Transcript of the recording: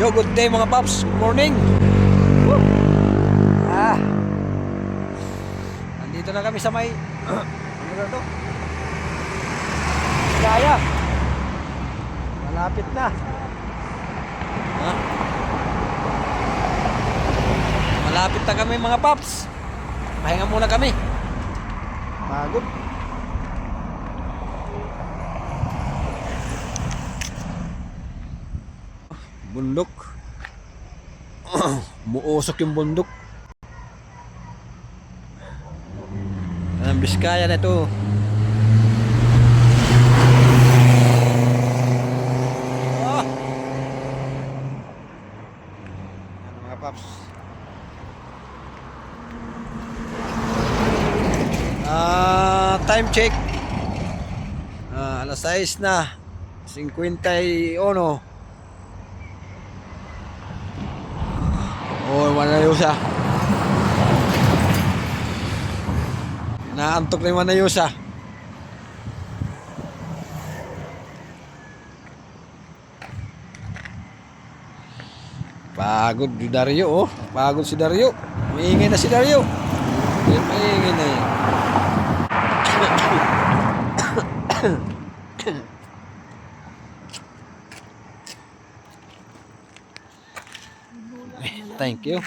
Yo, good day mga paps. Good morning. Woo! Nandito na kami sa may ano na to? Gaya. Malapit na. Ha? Malapit na kami mga paps. Pahinga muna kami. Pagod. Bundok. Muusok yung bundok. Ang Biskaya na ito. Ano mga paps? Time check. Alas 6 na. 51. Oh, Manayusa. Naantok na yung Manayusa. Pagod si Dario, oh. Pagod si Dario. Maingay na si Dario. Maingay na yan. Thank you.